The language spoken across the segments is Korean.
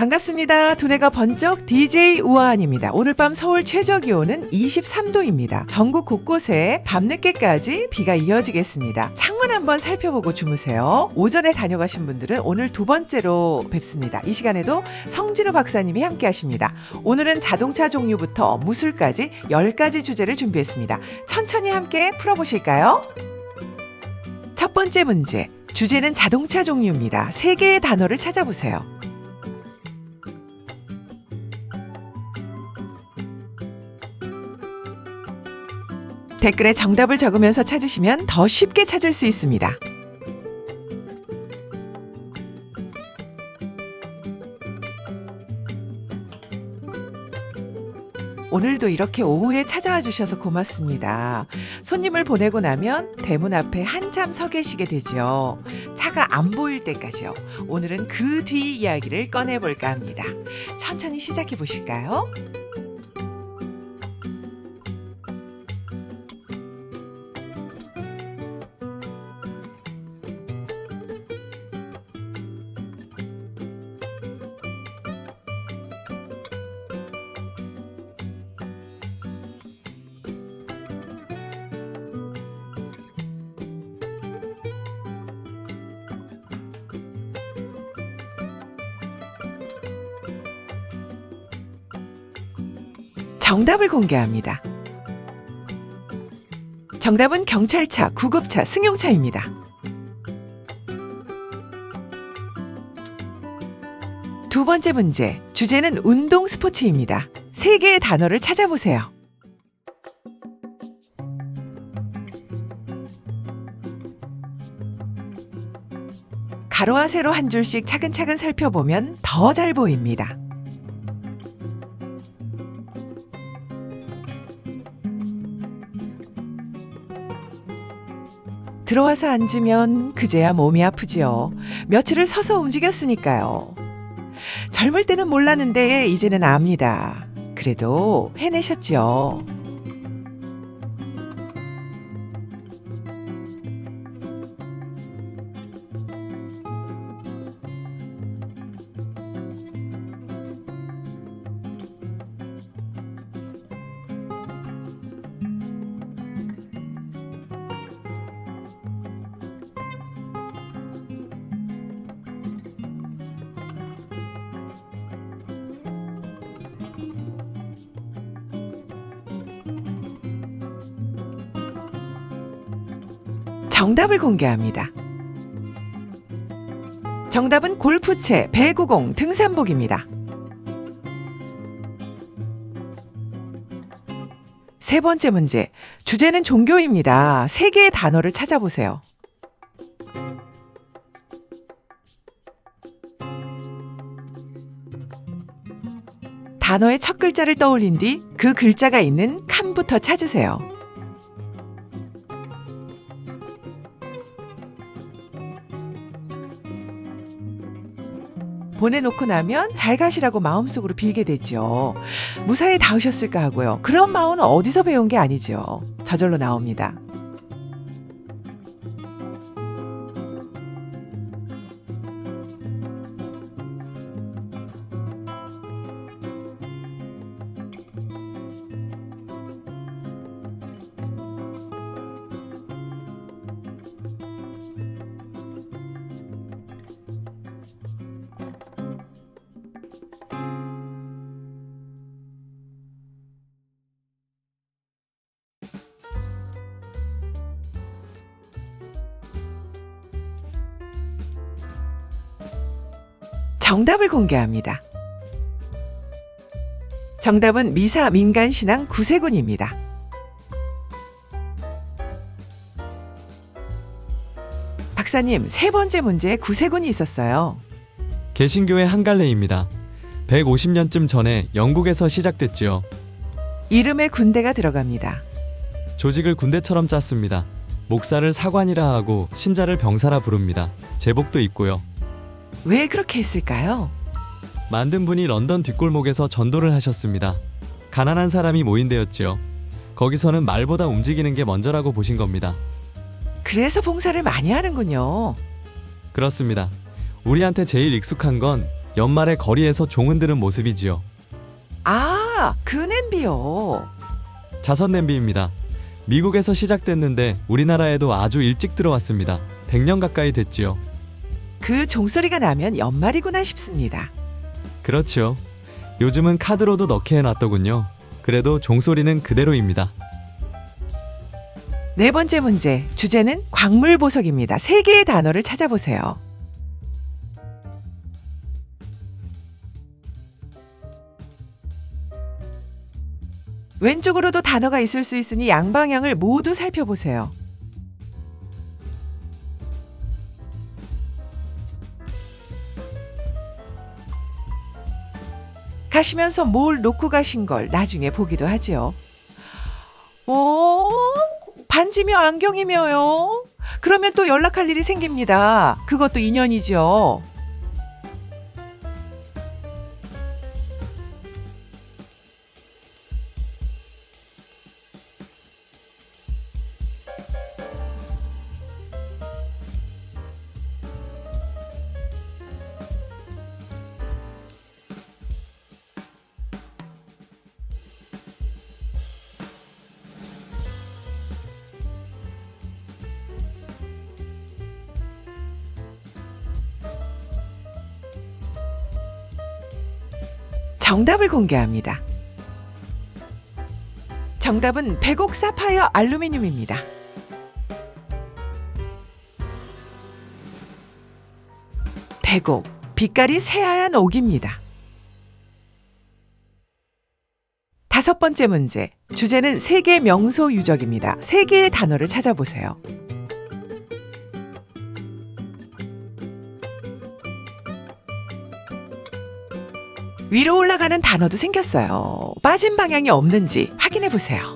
반갑습니다. 두뇌가 번쩍 DJ 우아한입니다. 오늘 밤 서울 최저 기온은 23도입니다. 전국 곳곳에 밤늦게까지 비가 이어지겠습니다. 창문 한번 살펴보고 주무세요. 오전에 다녀가신 분들은 오늘 두 번째로 뵙습니다. 이 시간에도 성진우 박사님이 함께 하십니다. 오늘은 자동차 종류부터 무술까지 10가지 주제를 준비했습니다. 천천히 함께 풀어보실까요? 첫 번째 문제. 주제는 자동차 종류입니다. 3개의 단어를 찾아보세요. 댓글에 정답을 적으면서 찾으시면 더 쉽게 찾을 수 있습니다. 오늘도 이렇게 오후에 찾아와 주셔서 고맙습니다. 손님을 보내고 나면 대문 앞에 한참 서 계시게 되죠. 차가 안 보일 때까지요. 오늘은 그 뒤 이야기를 꺼내볼까 합니다. 천천히 시작해 보실까요? 정답을 공개합니다. 정답은 경찰차, 구급차, 승용차입니다. 두 번째 문제, 주제는 운동 스포츠입니다. 3개의 단어를 찾아보세요. 가로와 세로 한 줄씩 차근차근 살펴보면 더 잘 보입니다. 들어와서 앉으면 그제야 몸이 아프지요. 며칠을 서서 움직였으니까요. 젊을 때는 몰랐는데 이제는 압니다. 그래도 해내셨지요. 정답을 공개합니다. 정답은 골프채, 배구공, 등산복입니다. 세 번째 문제, 주제는 종교입니다. 3개의 단어를 찾아보세요. 단어의 첫 글자를 떠올린 뒤 그 글자가 있는 칸부터 찾으세요. 보내놓고 나면 잘 가시라고 마음속으로 빌게 되죠. 무사히 닿으셨을까 하고요. 그런 마음은 어디서 배운 게 아니죠. 저절로 나옵니다. 정답을 공개합니다. 정답은 미사 민간신앙 구세군입니다. 박사님, 3번째 문제에 구세군이 있었어요. 개신교의 한 갈래입니다. 150년쯤 전에 영국에서 시작됐지요. 이름에 군대가 들어갑니다. 조직을 군대처럼 짰습니다. 목사를 사관이라 하고 신자를 병사라 부릅니다. 제복도 있고요. 왜 그렇게 했을까요? 만든 분이 런던 뒷골목에서 전도를 하셨습니다. 가난한 사람이 모인 데였지요. 거기서는 말보다 움직이는 게 먼저라고 보신 겁니다. 그래서 봉사를 많이 하는군요. 그렇습니다. 우리한테 제일 익숙한 건 연말에 거리에서 종은 드는 모습이지요. 아, 그 냄비요. 자선 냄비입니다. 미국에서 시작됐는데 우리나라에도 아주 일찍 들어왔습니다. 100년 가까이 됐지요. 그 종소리가 나면 연말이구나 싶습니다. 그렇죠. 요즘은 카드로도 넣게 해놨더군요. 그래도 종소리는 그대로입니다. 네 번째 문제, 주제는 광물 보석입니다. 세 개의 단어를 찾아보세요. 왼쪽으로도 단어가 있을 수 있으니 양방향을 모두 살펴보세요. 가시면서 뭘 놓고 가신 걸 나중에 보기도 하지요. 반지며 안경이며요. 그러면 또 연락할 일이 생깁니다. 그것도 인연이죠. 정답을 공개합니다. 정답은 백옥 사파이어 알루미늄입니다. 백옥, 빛깔이 새하얀 옥입니다. 다섯 번째 문제, 주제는 세계 명소 유적입니다. 세 개의 단어를 찾아보세요. 위로 올라가는 단어도 생겼어요. 빠진 방향이 없는지 확인해 보세요.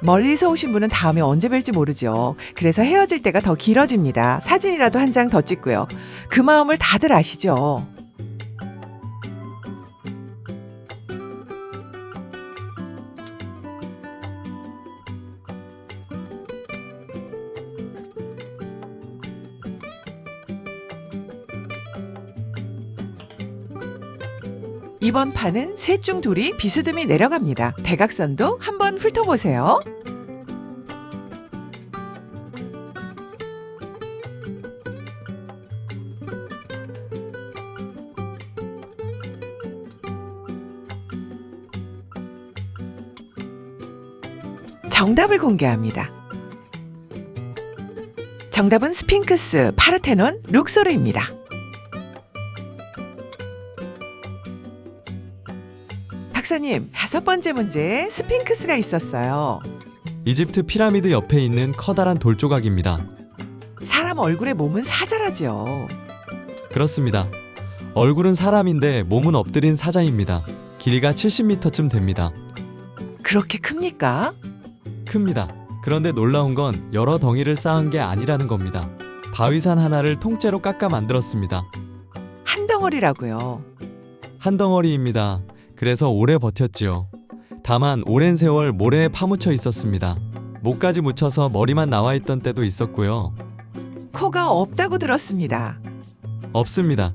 멀리서 오신 분은 다음에 언제 뵐지 모르죠. 그래서 헤어질 때가 더 길어집니다. 사진이라도 한 장 더 찍고요. 그 마음을 다들 아시죠? 이번 판은 셋 중 둘이 비스듬히 내려갑니다. 대각선도 한번 훑어보세요. 정답을 공개합니다. 정답은 스핑크스, 파르테논, 룩소르입니다. 박사님, 다섯 번째 문제에 스핑크스가 있었어요. 이집트 피라미드 옆에 있는 커다란 돌 조각입니다. 사람 얼굴에 몸은 사자라지요. 그렇습니다. 얼굴은 사람인데 몸은 엎드린 사자입니다. 길이가 70m쯤 됩니다. 그렇게 큽니까? 큽니다. 그런데 놀라운 건 여러 덩이를 쌓은 게 아니라는 겁니다. 바위산 하나를 통째로 깎아 만들었습니다. 한 덩어리라고요. 한 덩어리입니다. 그래서 오래 버텼지요. 다만 오랜 세월 모래에 파묻혀 있었습니다. 목까지 묻혀서 머리만 나와 있던 때도 있었고요. 코가 없다고 들었습니다. 없습니다.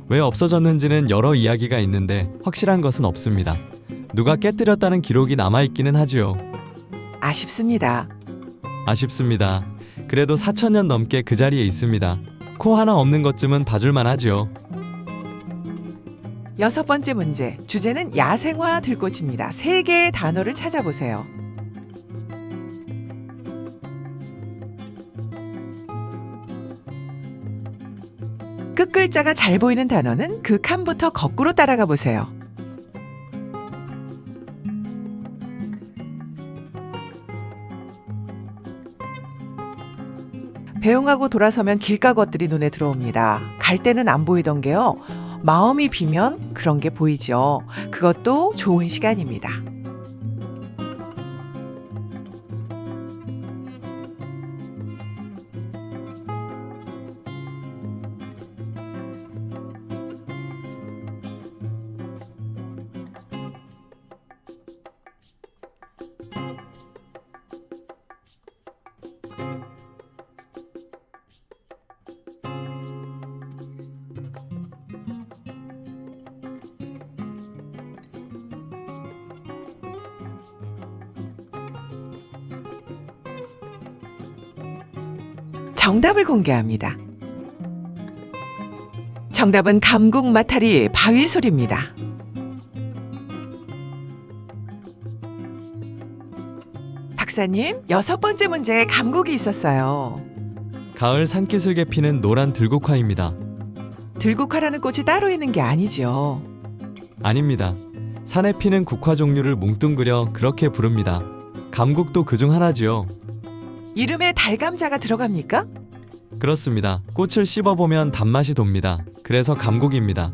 왜 없어졌는지는 여러 이야기가 있는데 확실한 것은 없습니다. 누가 깨뜨렸다는 기록이 남아있기는 하지요. 아쉽습니다. 아쉽습니다. 그래도 4,000년 넘게 그 자리에 있습니다. 코 하나 없는 것쯤은 봐줄만 하지요. 여섯 번째 문제, 주제는 야생화 들꽃입니다. 세 개의 단어를 찾아보세요. 끝글자가 잘 보이는 단어는 그 칸부터 거꾸로 따라가 보세요. 배웅하고 돌아서면 길가것들이 눈에 들어옵니다. 갈 때는 안 보이던 게요. 마음이 비면 그런 게 보이죠. 그것도 좋은 시간입니다. 정답을 공개합니다. 정답은 감국 마타리 바위솔입니다. 박사님, 6번째 문제에 감국이 있었어요. 가을 산기슭에 피는 노란 들국화입니다. 들국화라는 꽃이 따로 있는 게 아니죠. 아닙니다. 산에 피는 국화 종류를 뭉뚱그려 그렇게 부릅니다. 감국도 그중 하나지요. 이름에 달감자가 들어갑니까? 그렇습니다. 꽃을 씹어보면 단맛이 돕니다. 그래서 감국입니다.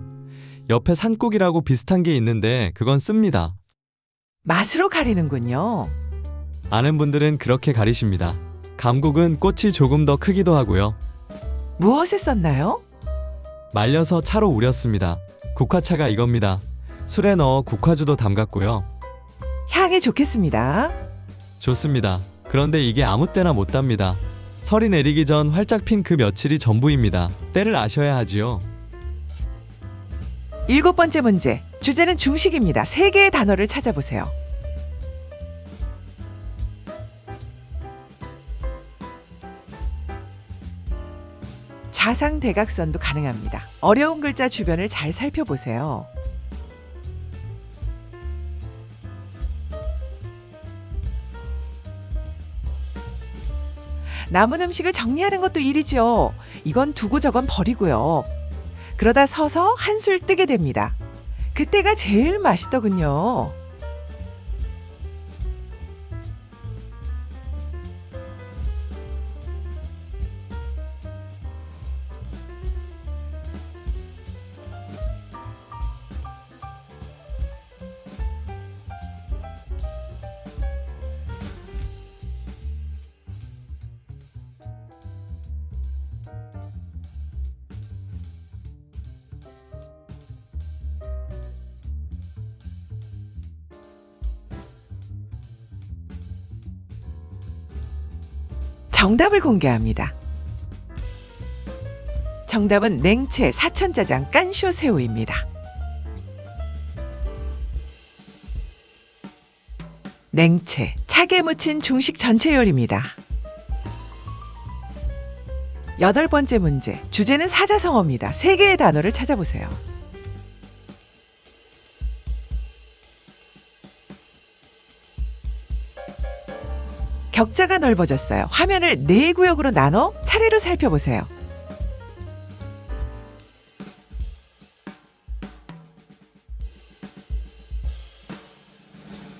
옆에 산국이라고 비슷한 게 있는데 그건 씁니다. 맛으로 가리는군요. 아는 분들은 그렇게 가리십니다. 감국은 꽃이 조금 더 크기도 하고요. 무엇에 썼나요? 말려서 차로 우렸습니다. 국화차가 이겁니다. 술에 넣어 국화주도 담갔고요. 향이 좋겠습니다. 좋습니다. 그런데 이게 아무 때나 못 답니다. 설이 내리기 전 활짝 핀 그 며칠이 전부입니다. 때를 아셔야 하지요. 7번째 문제. 주제는 중식입니다. 3개의 단어를 찾아보세요. 좌상 대각선도 가능합니다. 어려운 글자 주변을 잘 살펴보세요. 남은 음식을 정리하는 것도 일이죠. 이건 두고 저건 버리고요. 그러다 서서 한술 뜨게 됩니다. 그때가 제일 맛있더군요. 정답을 공개합니다. 정답은 냉채, 사천짜장, 깐쇼 새우입니다. 냉채, 차게 무친 중식 전체 요리입니다. 8번째 문제, 주제는 사자성어입니다. 3개의 단어를 찾아보세요. 격자가 넓어졌어요. 화면을 4구역으로 나눠 차례로 살펴보세요.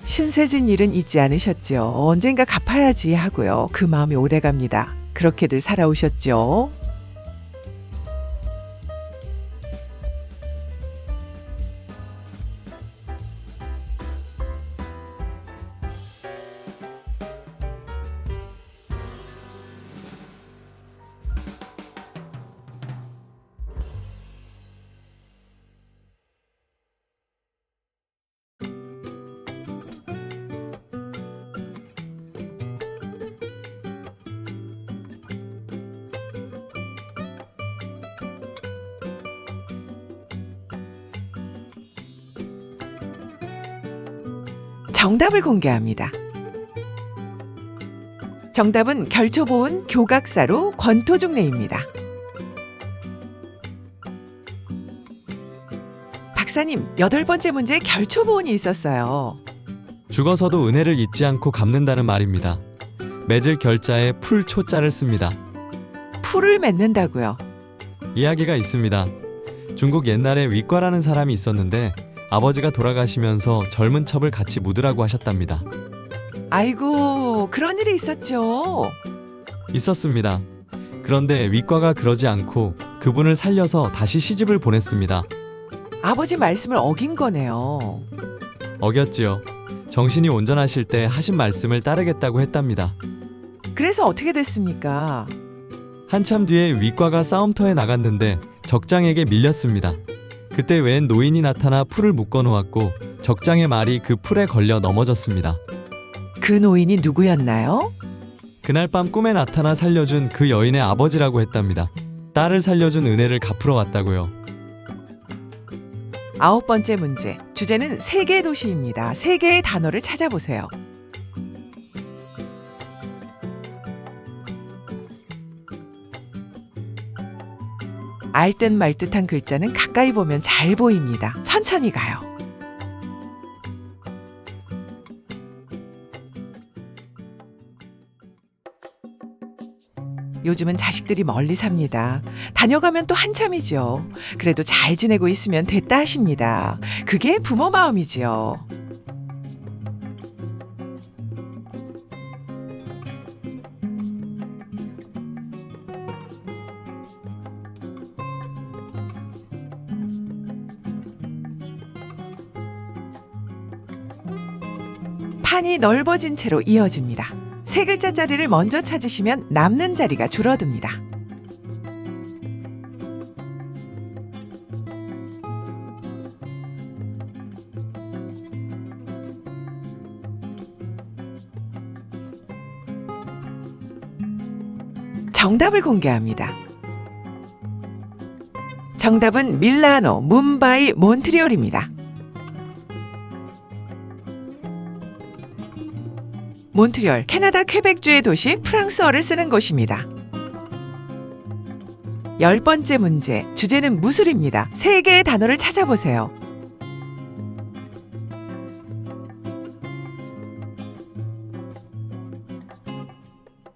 신세진 일은 잊지 않으셨죠? 언젠가 갚아야지 하고요. 그 마음이 오래갑니다. 그렇게들 살아오셨죠? 정답을 공개합니다. 정답은 결초보은 교각사로 권토중래입니다. 박사님, 8번째 문제에 결초보은이 있었어요. 죽어서도 은혜를 잊지 않고 갚는다는 말입니다. 맺을 결자에 풀 초자를 씁니다. 풀을 맺는다고요. 이야기가 있습니다. 중국 옛날에 위과라는 사람이 있었는데 아버지가 돌아가시면서 젊은 첩을 같이 묻으라고 하셨답니다. 아이고, 그런 일이 있었죠. 있었습니다. 그런데 위과가 그러지 않고 그분을 살려서 다시 시집을 보냈습니다. 아버지 말씀을 어긴 거네요. 어겼지요. 정신이 온전하실 때 하신 말씀을 따르겠다고 했답니다. 그래서 어떻게 됐습니까? 한참 뒤에 위과가 싸움터에 나갔는데 적장에게 밀렸습니다. 그때 웬 노인이 나타나 풀을 묶어 놓았고 적장의 말이 그 풀에 걸려 넘어졌습니다. 그 노인이 누구였나요? 그날 밤 꿈에 나타나 살려준 그 여인의 아버지라고 했답니다. 딸을 살려준 은혜를 갚으러 왔다고요. 9번째 문제, 주제는 3개의 도시입니다. 3개의 단어를 찾아보세요. 알듯 말듯한 글자는 가까이 보면 잘 보입니다. 천천히 가요. 요즘은 자식들이 멀리 삽니다. 다녀가면 또 한참이죠. 그래도 잘 지내고 있으면 됐다 하십니다. 그게 부모 마음이지요. 판이 넓어진 채로 이어집니다. 세 글자짜리를 먼저 찾으시면 남는 자리가 줄어듭니다. 정답을 공개합니다. 정답은 밀라노, 뭄바이, 몬트리올입니다. 몬트리올, 캐나다 퀘벡주의 도시, 프랑스어를 쓰는 곳입니다. 10번째 문제, 주제는 무술입니다. 3개의 단어를 찾아보세요.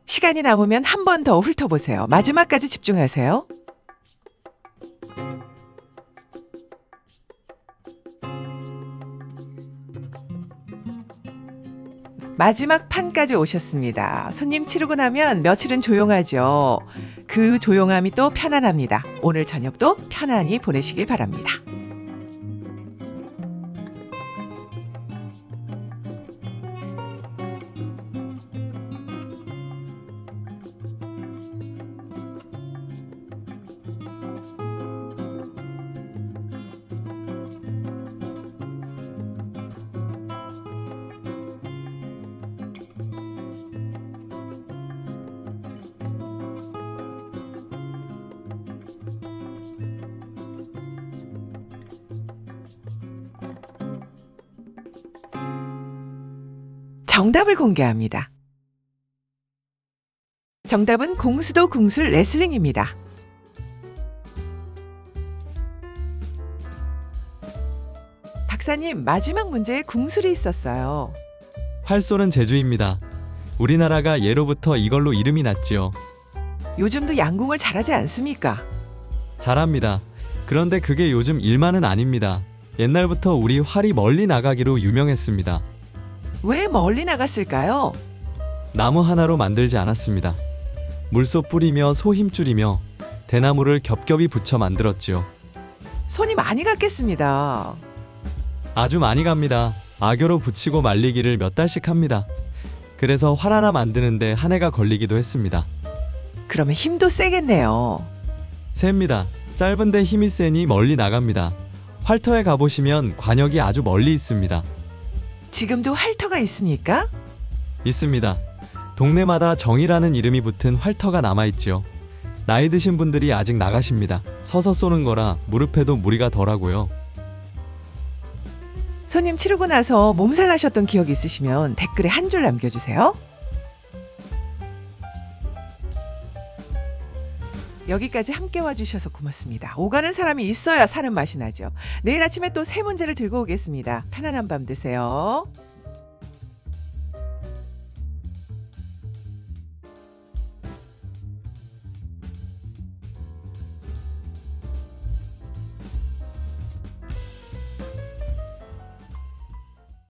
시간이 남으면 한 번 더 훑어보세요. 마지막까지 집중하세요. 마지막 판까지 오셨습니다. 손님 치르고 나면 며칠은 조용하죠. 그 조용함이 또 편안합니다. 오늘 저녁도 편안히 보내시길 바랍니다. 정답을 공개합니다. 정답은 공수도 궁술 레슬링입니다. 박사님, 마지막 문제에 궁술이 있었어요. 활 쏘는 재주입니다. 우리나라가 예로부터 이걸로 이름이 났지요. 요즘도 양궁을 잘하지 않습니까? 잘합니다. 그런데 그게 요즘 일만은 아닙니다. 옛날부터 우리 활이 멀리 나가기로 유명했습니다. 왜 멀리 나갔을까요? 나무 하나로 만들지 않았습니다. 물소 뿌리며 소 힘줄이며 대나무를 겹겹이 붙여 만들었지요. 손이 많이 갔겠습니다. 아주 많이 갑니다. 악교로 붙이고 말리기를 몇 달씩 합니다. 그래서 활 하나 만드는데 한 해가 걸리기도 했습니다. 그러면 힘도 세겠네요. 셉니다. 짧은데 힘이 세니 멀리 나갑니다. 활터에 가보시면 관역이 아주 멀리 있습니다. 지금도 활터가 있습니까? 있습니다. 동네마다 정이라는 이름이 붙은 활터가 남아있지요. 나이 드신 분들이 아직 나가십니다. 서서 쏘는 거라 무릎에도 무리가 덜하고요. 손님 치르고 나서 몸살 나셨던 기억 있으시면 댓글에 한 줄 남겨주세요. 여기까지 함께 와주셔서 고맙습니다. 오가는 사람이 있어야 사는 맛이 나죠. 내일 아침에 또 새 문제를 들고 오겠습니다. 편안한 밤 되세요.